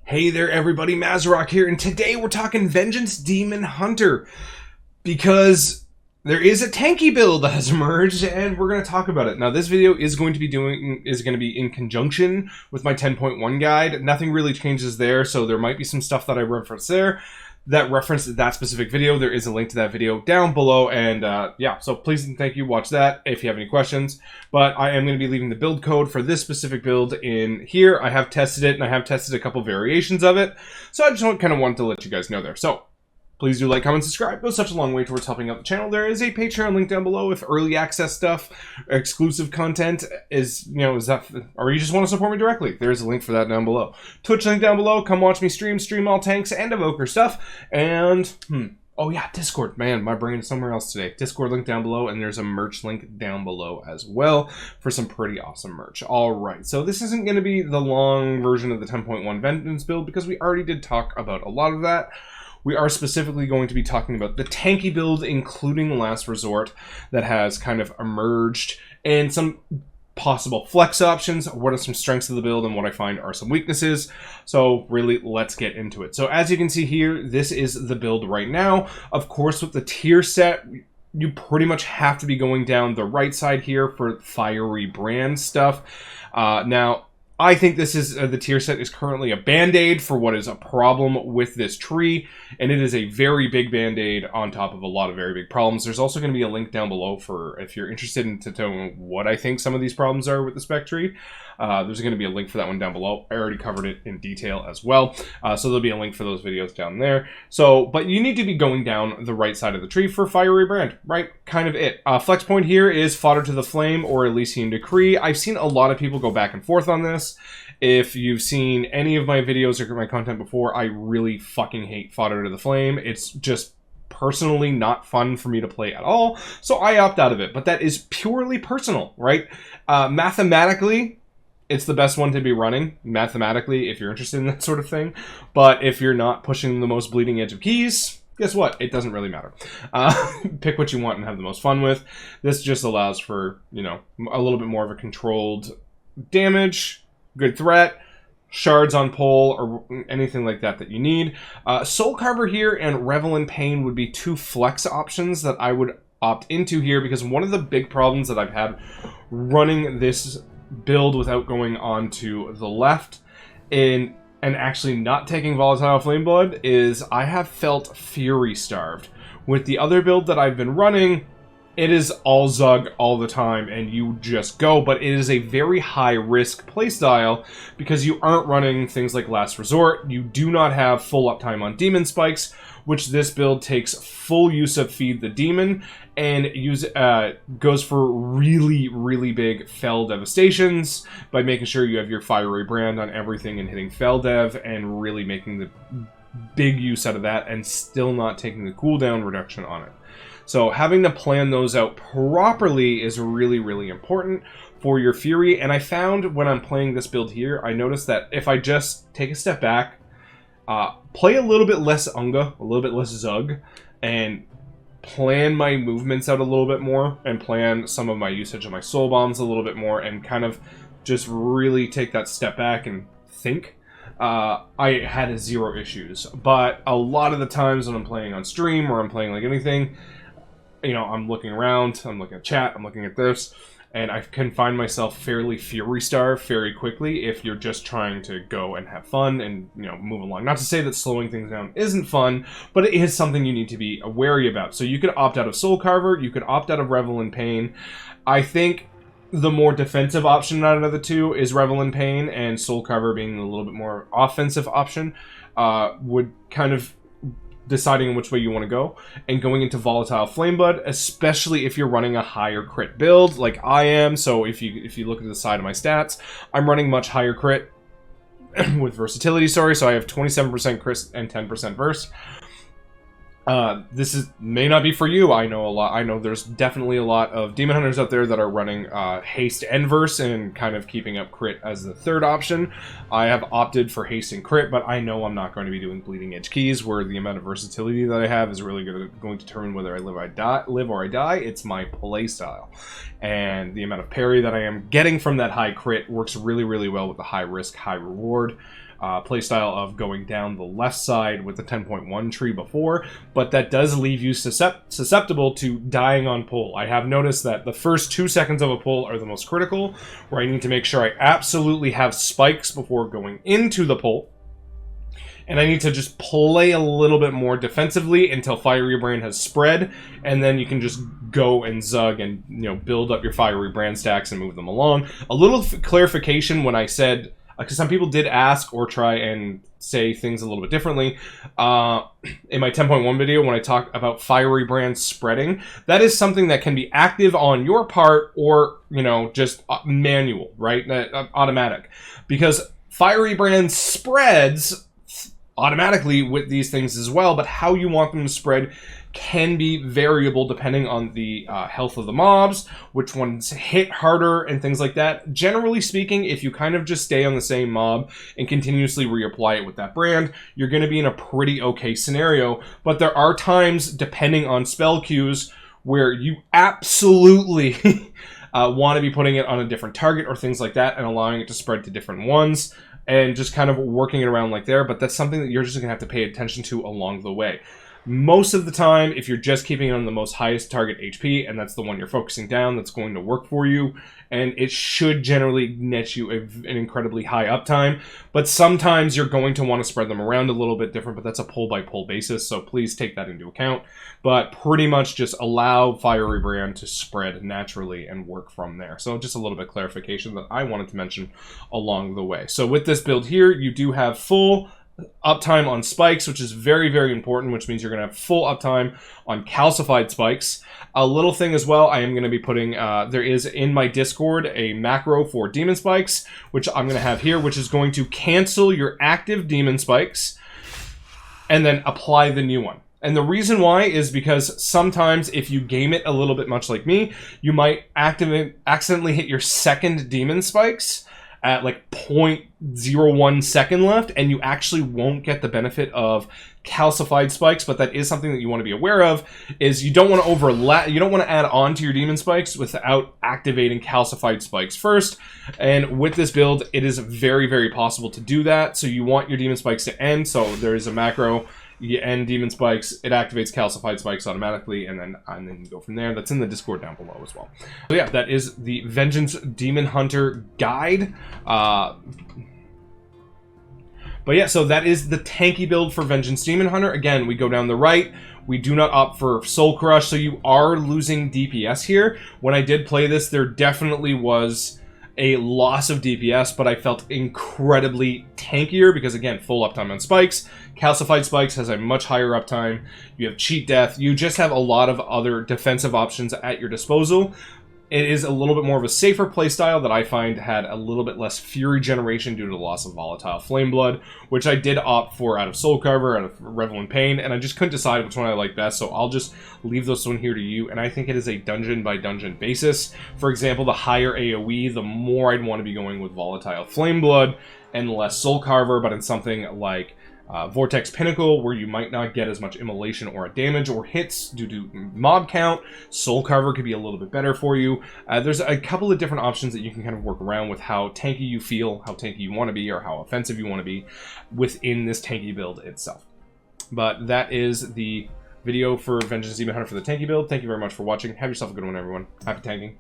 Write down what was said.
Hey there everybody, Mazrock here, and today we're talking Vengeance Demon Hunter, because there is a tanky build that has emerged, and we're going to talk about it. Now this video is going to be in conjunction with my 10.1 guide. Nothing really changes there, so there might be some stuff that I reference there that referenced that specific video. There is a link to that video down below, and yeah, so please and thank you, watch that if you have any questions. But I am going to be leaving the build code for this specific build in here. I have tested it, and I have tested a couple variations of it, so I just kind of wanted to let you guys know there. So please do like, comment, subscribe. It goes such a long way towards helping out the channel. There is a Patreon link down below if early access stuff, exclusive content is, or you just want to support me directly. There's a link for that down below. Twitch link down below. Come watch me stream all tanks and evoker stuff. And, oh yeah, Discord. Man, my brain is somewhere else today. Discord link down below, and there's a merch link down below as well for some pretty awesome merch. All right, so this isn't going to be the long version of the 10.1 Vengeance build because we already did talk about a lot of that. We are specifically going to be talking about the tanky build, including Last Resort, that has kind of emerged, and some possible flex options, what are some strengths of the build, and what I find are some weaknesses. So really, let's get into it. So as you can see here, this is the build right now. Of course, with the tier set, you pretty much have to be going down the right side here for fiery brand stuff. Now, I think this is the tier set is currently a band-aid for what is a problem with this tree, and it is a very big band-aid on top of a lot of very big problems. There's also going to be a link down below for if you're interested in to know what I think some of these problems are with the spec tree. There's going to be a link for that one down below. I already covered it in detail as well, so there'll be a link for those videos down there. So, but you need to be going down the right side of the tree for fiery brand, right? Kind of it. Flex point here is Fodder to the Flame or Elysian Decree. I've seen a lot of people go back and forth on this. If you've seen any of my videos or my content before, I really fucking hate Fodder to the Flame. It's just personally not fun for me to play at all, so I opt out of it. But that is purely personal, right? Mathematically, it's the best one to be running, mathematically, if you're interested in that sort of thing. But if you're not pushing the most bleeding edge of keys, guess what? It doesn't really matter. Pick what you want and have the most fun with. This just allows for, you know, a little bit more of a controlled damage, good threat, shards on pole, or anything like that that you need. Soul Carver here and Revel in Pain would be two flex options that I would opt into here, because one of the big problems that I've had running this build without going on to the left and actually not taking Volatile Flameblood is I have felt Fury starved. With the other build that I've been running, it is all Zug all the time, and you just go, but it is a very high-risk playstyle because you aren't running things like Last Resort. You do not have full uptime on Demon Spikes, which this build takes full use of Feed the Demon, and goes for really, really big Fell Devastations by making sure you have your Fiery Brand on everything and hitting Fell Dev, and really making the big use out of that, and still not taking the cooldown reduction on it. So having to plan those out properly is really, really important for your Fury. And I found when I'm playing this build here, I noticed that if I just take a step back, play a little bit less Unga, a little bit less Zug, and plan my movements out a little bit more, and plan some of my usage of my Soul Bombs a little bit more, and kind of just really take that step back and think, I had zero issues. But a lot of the times when I'm playing on stream or I'm playing like anything, you know, I'm looking around, I'm looking at chat, I'm looking at this, and I can find myself fairly Fury starved very quickly if you're just trying to go and have fun and, you know, move along. Not to say that slowing things down isn't fun, but it is something you need to be wary about. So you could opt out of Soul Carver, you could opt out of Revel in Pain. I think the more defensive option out of the two is Revel in Pain, and Soul Carver being a little bit more offensive option would kind of deciding which way you want to go, and going into Volatile Flameblood, especially if you're running a higher crit build like I am. So if you look at the side of my stats, I'm running much higher crit with versatility, so I have 27% crit and 10% verse. This may not be for you. I know there's definitely a lot of Demon Hunters out there that are running Haste and Verse and kind of keeping up crit as the third option. I have opted for Haste and Crit, but I know I'm not going to be doing Bleeding Edge keys, where the amount of versatility that I have is really going to determine whether I live or I die. It's my play style. And the amount of parry that I am getting from that high crit works really, really well with the high risk, high reward playstyle of going down the left side with the 10.1 tree before, but that does leave you susceptible to dying on pull. I have noticed that the first 2 seconds of a pull are the most critical, where I need to make sure I absolutely have spikes before going into the pull. And I need to just play a little bit more defensively until Fiery Brand has spread, and then you can just go and zug and, you know, build up your Fiery Brand stacks and move them along. A little clarification when I said, because some people did ask or try and say things a little bit differently. In my 10.1 video, when I talk about Fiery Brand spreading, that is something that can be active on your part or, you know, just manual, right? Automatic. Because Fiery Brand spreads automatically with these things as well, but how you want them to spread can be variable depending on the health of the mobs, which ones hit harder and things like that. Generally speaking, if you kind of just stay on the same mob and continuously reapply it with that brand, you're going to be in a pretty okay scenario. But there are times, depending on spell queues, where you absolutely want to be putting it on a different target or things like that and allowing it to spread to different ones and just kind of working it around like there. But that's something that you're just going to have to pay attention to along the way. Most of the time, if you're just keeping it on the most highest target HP, and that's the one you're focusing down, that's going to work for you, and it should generally net you an incredibly high uptime. But sometimes you're going to want to spread them around a little bit different, but that's a pull-by-pull basis, so please take that into account. But pretty much just allow Fiery Brand to spread naturally and work from there. So just a little bit of clarification that I wanted to mention along the way. So with this build here, you do have full uptime on spikes, which is very, very important, which means you're going to have full uptime on calcified spikes. A little thing as well, I am going to be putting, there is in my Discord a macro for demon spikes, which I'm going to have here, which is going to cancel your active demon spikes and then apply the new one. And the reason why is because sometimes if you game it a little bit much like me, you might accidentally hit your second demon spikes at like 0.01 second left, and you actually won't get the benefit of calcified spikes. But that is something that you want to be aware of, is you don't want to overlap, you don't want to add on to your demon spikes without activating calcified spikes first. And with this build, it is very, very possible to do that. So you want your demon spikes to end, so there is a macro, you end demon spikes, it activates calcified spikes automatically, and then you go from there. That's in the Discord down below as well. So yeah, that is the Vengeance Demon Hunter guide. But yeah, so that is the tanky build for Vengeance Demon Hunter. Again, we go down the right. We do not opt for Soul Crush, so you are losing DPS here. When I did play this, there definitely was a loss of DPS, but I felt incredibly tankier because, again, full uptime on spikes. Calcified spikes has a much higher uptime. You have cheat death. You just have a lot of other defensive options at your disposal. It is a little bit more of a safer playstyle that I find had a little bit less fury generation due to the loss of volatile flame blood, which I did opt for out of Soul Carver, out of Revel in Pain, and I just couldn't decide which one I like best, so I'll just leave this one here to you. And I think it is a dungeon by dungeon basis. For example, the higher AoE, the more I'd want to be going with volatile flame blood and less Soul Carver, but in something like Vortex Pinnacle, where you might not get as much immolation or damage or hits due to mob count, Soul Carver could be a little bit better for you. There's a couple of different options that you can kind of work around with how tanky you feel, how tanky you want to be, or how offensive you want to be within this tanky build itself. But that is the video for Vengeance Demon Hunter for the tanky build. Thank you very much for watching. Have yourself a good one, everyone. Happy tanking.